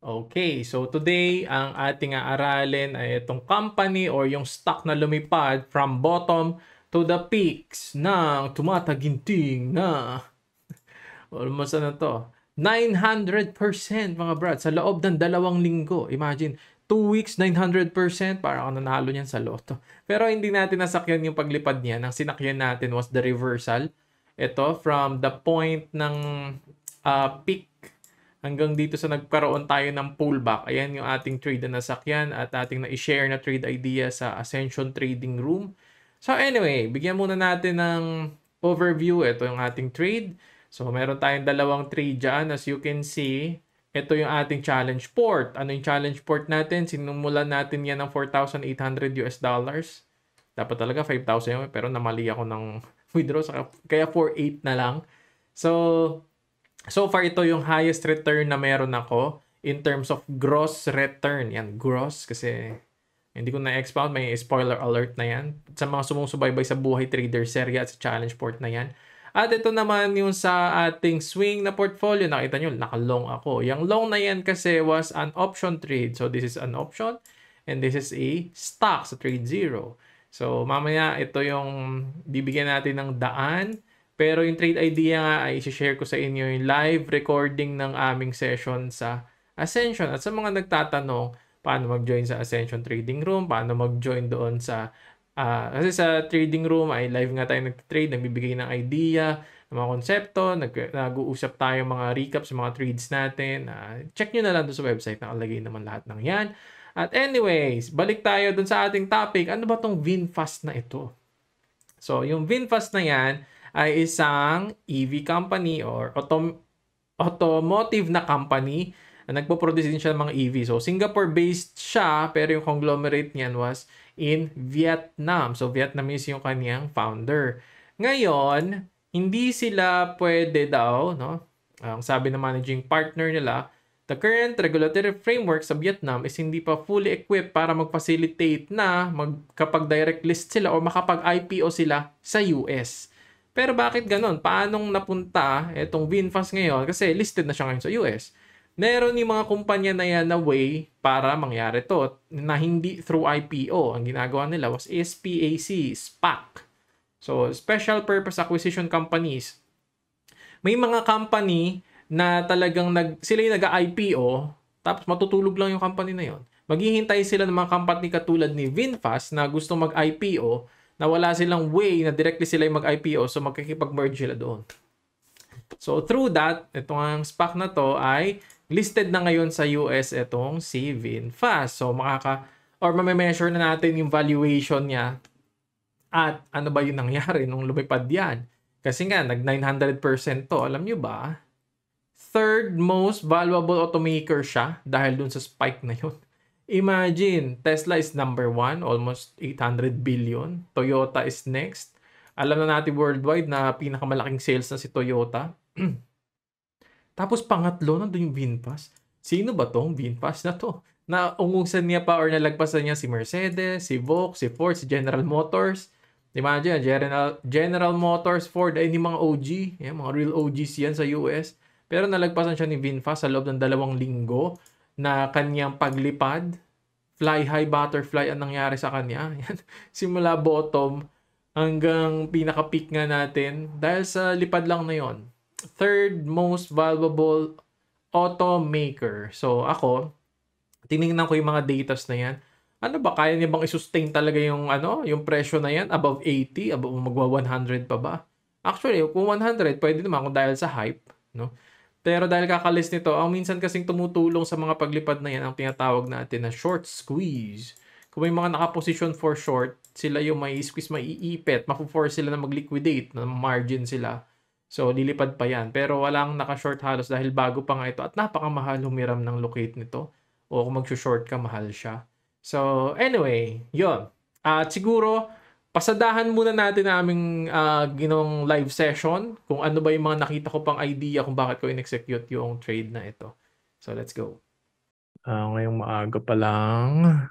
Okay, so today ang ating aaralin ay itong company or yung stock na lumipad from bottom to the peaks ng tumataginting na almost ano to, 900% mga brad sa loob ng 2 linggo. Imagine, 2 weeks, 900%, parang ako nanalo niyan sa loto. Pero hindi natin nasakyan yung paglipad niya. Ang sinakyan natin was the reversal. Ito, from the point ng peak hanggang dito sa nagkaroon tayo ng pullback. Ayan yung ating trade na nasakyan at ating na-share na trade idea sa Ascension Trading Room. So anyway, bigyan muna natin ng overview. Ito yung ating trade. So meron tayong dalawang trade dyan. As you can see, ito yung ating challenge port. Ano yung challenge port natin? Sinumulan natin yan ng 4,800 US dollars. Dapat talaga 5,000 yun, pero namali ako ng withdraw. Kaya 4,800 na lang. So far, ito yung highest return na meron ako in terms of gross return. Yan, gross kasi hindi ko na-expound. May spoiler alert na yan. Sa mga sumusubaybay sa Buhay Trader Serya at sa Challenge Port na yan. At ito naman yung sa ating swing na portfolio. Nakita nyo, nakalong ako. Yung long na yan kasi was an option trade. So this is an option and this is a stock sa Trade Zero. So mamaya ito yung bibigyan natin ng daan. Pero yung trade idea nga ay i-share ko sa inyo yung live recording ng aming session sa Ascension. At sa mga nagtatanong, paano mag-join sa Ascension Trading Room, paano mag-join doon sa... kasi sa trading room ay live nga tayo nag-trade, nagbibigay ng idea, ng mga konsepto, nag-uusap tayo mga recap sa mga trades natin. Check nyo na lang doon sa website, nakalagay naman lahat ng yan. At anyways, balik tayo doon sa ating topic. Ano ba tong VinFast na ito? So, yung VinFast na yan, ay isang EV company or automotive na company na nagpo-produce din siya ng mga EV. So, Singapore-based siya, pero yung conglomerate niyan was in Vietnam. So, Vietnamese yung kaniyang founder. Ngayon, hindi sila pwede daw, no? Ang sabi ng managing partner nila, the current regulatory framework sa Vietnam is hindi pa fully equipped para mag-facilitate na kapag-direct list sila o makapag-IPO sila sa US. Pero bakit ganun? Paanong napunta itong VinFast ngayon? Kasi listed na siya ngayon sa US. Meron yung mga kumpanya na yan na way para mangyari to na hindi through IPO. Ang ginagawa nila was SPAC, SPAC. So, Special Purpose Acquisition Companies. May mga company na talagang sila yung nag-IPO tapos matutulog lang yung company na yon. Maghihintay sila ng mga company katulad ni VinFast na gusto mag-IPO na wala silang way na directly sila yung mag-IPO, so magkikipag-merge sila doon. So through that, itong SPAC na to ay listed na ngayon sa US itong si VinFast. So mame-measure na natin yung valuation niya at ano ba yung nangyari nung lumipad yan. Kasi nga, nag-900% to. Alam nyo ba? Third most valuable automaker siya dahil dun sa spike na yun. Imagine, Tesla is number 1, almost 800 billion. Toyota is next. Alam na natin worldwide na pinakamalaking sales na si Toyota. Tapos pangatlo, nandun yung VinFast. Sino ba tong VinFast na to? Naungusan niya pa or nalagpasan niya si Mercedes, si Volkswagen, si Ford, si General Motors. Imagine, General Motors, Ford, ay yung mga OG. Yan, mga real OGs yan sa US. Pero nalagpasan siya ni VinFast sa loob ng 2 linggo na kanyang paglipad. Fly high butterfly ang nangyari sa kanya. Yan. Simula bottom hanggang pinaka-peak nga natin dahil sa lipad lang na yon. Third most valuable automaker. So ako, tinignan ko yung mga datas na yan. Ano ba, kaya niya bang i-sustain talaga yung yung presyo na yan? Above 80? Above magwa 100 pa ba? Actually, kung 100, pwede naman kung dahil sa hype. No? Pero dahil kakalis nito, ang minsan kasing tumutulong sa mga paglipad na yan, ang tinatawag natin na short squeeze. Kung may mga nakaposition for short, sila yung may squeeze, maiipit, mapu-force sila na mag-liquidate, na margin sila. So, lilipad pa yan. Pero walang naka-short halos dahil bago pa nga ito at napakamahal humiram ng locate nito. O kung mag-short ka, mahal siya. So, anyway, yun. At siguro, pasadahan muna natin na aming ginawang live session kung ano ba yung mga nakita ko pang idea kung bakit ko in-execute yung trade na ito. So, let's go. Ngayong maaga pa lang,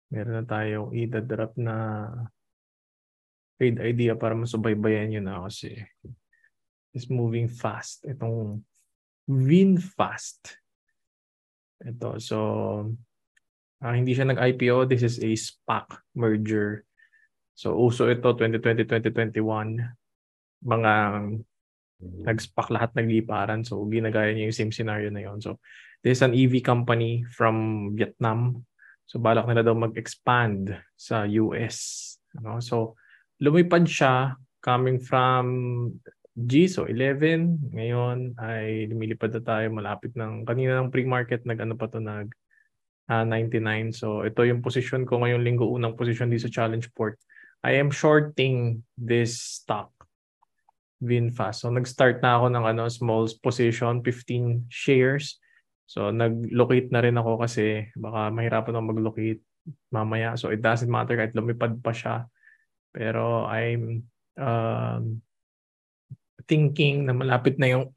meron na tayong i-drop na trade idea para masubaybayan yun na kasi it's moving fast. Itong VinFast. Ito. So, hindi siya nag-IPO. This is a SPAC merger. So, uso ito 2020-2021. Mga nag-SPAC lahat nagliparan. So, ginagaya niya yung same scenario na yun. So, this is an EV company from Vietnam. So, balak nila daw mag-expand sa US. Ano? So, lumipad siya coming from G, so 11. Ngayon ay lumilipad na tayo malapit ng kanina ng pre-market nag-ano pa to 99. So, ito yung position ko ngayong linggo, unang position dito sa Challenge Port. I am shorting this stock. VinFast. So nag-start na ako ng small position, 15 shares. So nag-locate na rin ako kasi baka mahirapan ako mag-locate mamaya. So it doesn't matter kahit lumipad pa siya. Pero I'm thinking na malapit na yung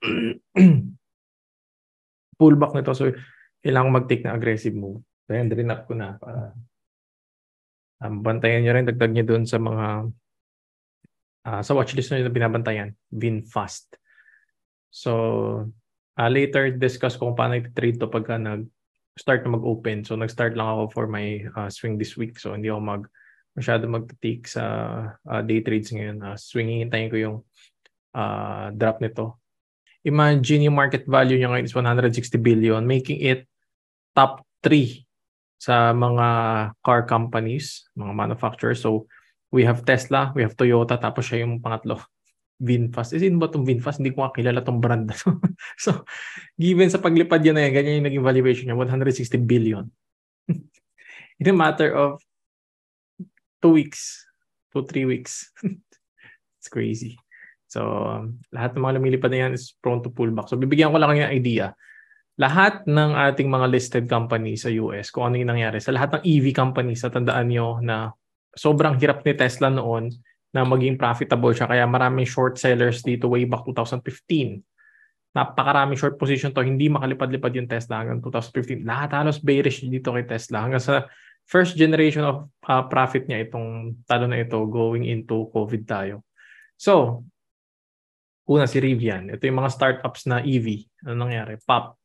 pullback nito. So kailangan mag-take na aggressive move. So yan, rin up ko na para bantayan nyo rin, dagdag nyo doon sa mga sa watchlist nyo na binabantayan, VinFast. So, later discuss ko kung paano i-trade to pagka nag-start na mag-open. So, nag-start lang ako for my swing this week. So, hindi ako masyado mag-take sa day trades ngayon. Swinging, hintayin ko yung drop nito. Imagine yung market value niya ngayon is 160 billion, making it top 3 sa mga car companies, mga manufacturers. So, we have Tesla, we have Toyota, tapos siya yung pangatlo, VinFast. Is ba itong VinFast? Hindi ko kilala itong brand na to. So, given sa paglipad yan na yan, ganyan yung naging valuation niya, 160 billion. In a matter of 2 weeks, 2-3 weeks. It's crazy. So, lahat ng mga lumilipad na yan is prone to pullback. So, bibigyan ko lang kayo ng idea. Lahat ng ating mga listed companies sa US, kung ano yung nangyari, sa lahat ng EV companies, tandaan nyo na sobrang hirap ni Tesla noon na maging profitable siya. Kaya maraming short sellers dito way back 2015. Napakaraming short position to. Hindi makalipad-lipad yung Tesla hanggang 2015. Lahat halos bearish dito kay Tesla. Hanggang sa first generation of profit niya itong talo na ito going into COVID tayo. So, una si Rivian. Ito yung mga startups na EV. Ano nangyari? Pop.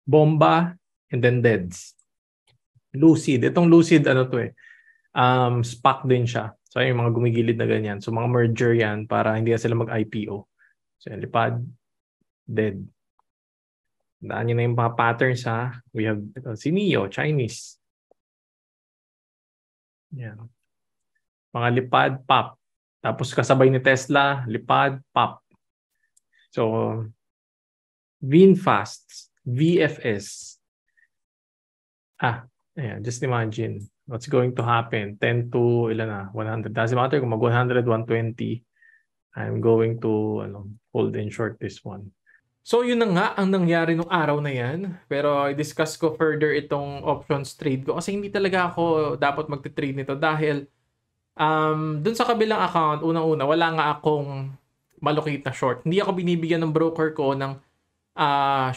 Bomba, and then Deads. Lucid. Itong Lucid, SPAC din siya. So, yung mga gumigilid na ganyan. So, mga merger yan para hindi na sila mag-IPO. So, yan, lipad, dead. Daan nyo na yung mga patterns, ha. We have si NIO, Chinese. Yan. Mga lipad, pop. Tapos kasabay ni Tesla, lipad, pop. So, VinFast, VFS. Ayan, just imagine what's going to happen. 10 to 100. Doesn't matter kung mag 100, 120. I'm going to hold and short this one. So yun na nga ang nangyari nung araw na yan. Pero i-discuss ko further itong options trade ko kasi hindi talaga ako dapat magte-trade nito dahil dun sa kabilang account, unang-una, wala nga akong malocate na short. Hindi ako binibigyan ng broker ko ng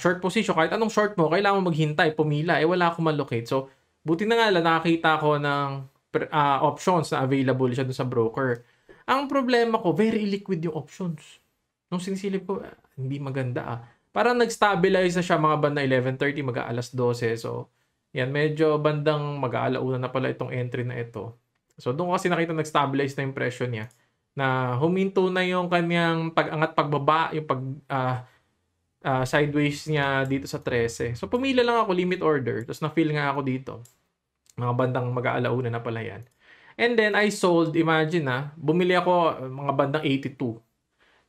short position. Kahit anong short mo, kailangan mo maghintay, pumila. Wala akong malocate. So, buti na nga lang, nakakita ko ng options na available siya dun sa broker. Ang problema ko, very illiquid yung options. Nung sinisilip ko, hindi maganda Parang nag-stabilize na siya mga banda 11:30, mag-aalas 12. So, yan, medyo bandang mag-aalauna na pala itong entry na ito. So, doon kasi nakita nag-stabilize na yung presyo niya. Na huminto na yung kanyang pag-angat pagbaba, yung sideways niya dito sa 13. So, pumila lang ako limit order. Tapos na-feel nga ako dito. Mga bandang mag-aalauna na pala yan. And then, I sold, imagine bumili ako mga bandang 82.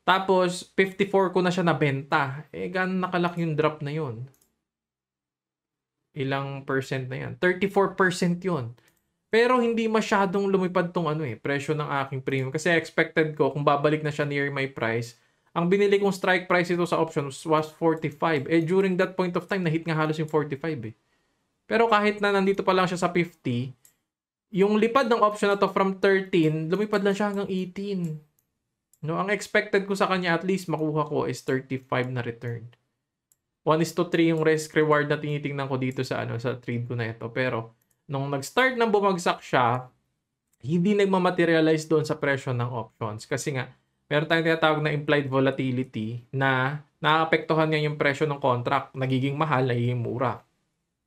Tapos, 54 ko na siya nabenta. Gano'n nakalaki yung drop na yun? Ilang percent na yan? 34% yun. Pero hindi masyadong lumipad tong presyo ng aking premium. Kasi expected ko, kung babalik na siya near my price, ang binili kong strike price ito sa options was 45. During that point of time, nahit nga halos yung 45 Pero kahit na nandito pa lang siya sa 50, yung lipad ng option na to from 13, lumipad lang siya hanggang 18. No, ang expected ko sa kanya at least makuha ko is 35 na return. 1:3 yung risk reward na tinitingnan ko dito sa sa trade ko na ito. Pero nung nag-start nang bumagsak siya, hindi nagmamaterialize doon sa presyo ng options kasi nga meron tayong tinatawag na implied volatility na naapektuhan niya yung presyo ng contract. Nagiging mahal, nagiging mura.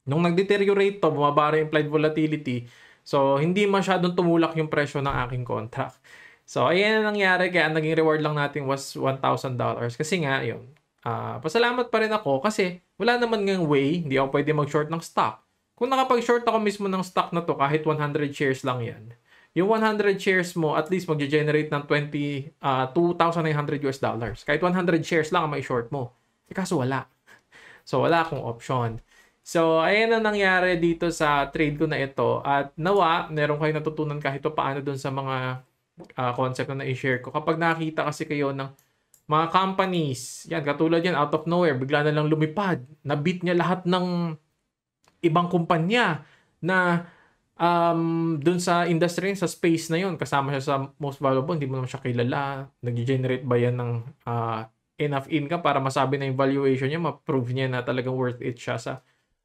Nung nag-deteriorate to, bumaba yung implied volatility. So, hindi masyadong tumulak yung presyo ng aking contract. So, ayan ang nangyari. Kaya ang naging reward lang natin was $1,000. Kasi nga, yun. Pasalamat pa rin ako kasi wala naman ngang way. Hindi ako pwede mag-short ng stock. Kung nakapag-short ako mismo ng stock na to, kahit 100 shares lang yan, yung 100 shares mo, at least mag-generate ng $2,900. Kahit 100 shares lang ang may short mo. Kaso wala. So, wala akong option. So, ayan ang nangyari dito sa trade ko na ito. At nawa, meron kayo natutunan kahit paano dun sa mga concept na i-share ko. Kapag nakita kasi kayo ng mga companies, yan, katulad yan, out of nowhere, bigla na lang lumipad. Nabit niya lahat ng ibang kumpanya na dun sa industry, sa space na yun, kasama siya sa most valuable, hindi mo naman siya kilala. Nag-generate ba yan ng enough income para masabi na yung valuation niya, ma-prove niya na talagang worth it siya sa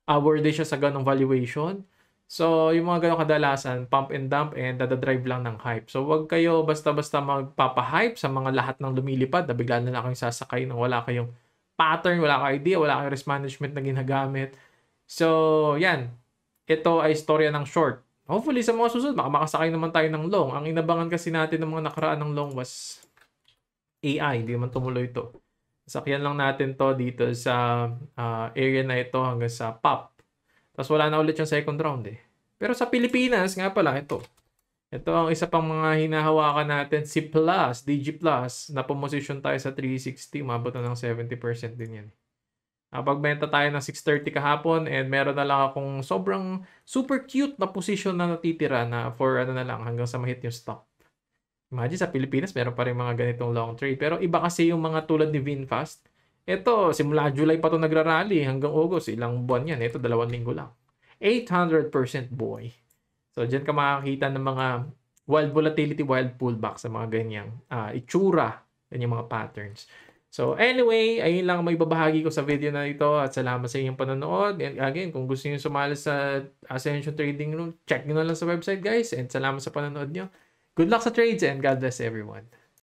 worthy siya sa ganong valuation. So, yung mga ganong kadalasan, pump and dump and dadadrive lang ng hype. So, wag kayo basta-basta magpapahype sa mga lahat ng lumilipad na bigla na lang kayong sasakay nang wala kayong pattern, wala kayong idea, wala kayong risk management na ginagamit. So, yan. Ito ay istorya ng short. Hopefully, sa mga susunod, makasakay naman tayo ng long. Ang inabangan kasi natin ng mga nakaraan ng long was AI. Hindi naman tumuloy ito. Sakyan lang natin to dito sa area na ito hanggang sa pop. Tapos wala na ulit yung second round eh. Pero sa Pilipinas, nga pala, ito. Ito ang isa pang mga hinahawakan natin. Si Plus, DG Plus, na position tayo sa 360. Umabot na ng 70% din yan. Pagbenta tayo ng 630 kahapon and meron na lang akong sobrang super cute na position na natitira na for ano na lang hanggang sa mahit yung stop. Imagine sa Pilipinas, meron pa rin mga ganitong long trade. Pero iba kasi yung mga tulad ni VinFast. Ito, simula July pa ito nagrarally hanggang August. Ilang buwan yan. Ito, 2 linggo lang. 800% boy. So, dyan ka makakita ng mga wild volatility, wild pullback sa mga ganyang itsura. Ganyang mga patterns. So, anyway, ayun lang may babahagi ko sa video na ito at salamat sa inyong panonood. And again, kung gusto niyo sumali sa Ascension Trading Room, check nyo na lang sa website guys. And salamat sa panonood nyo. Good luck sa trades and God bless everyone.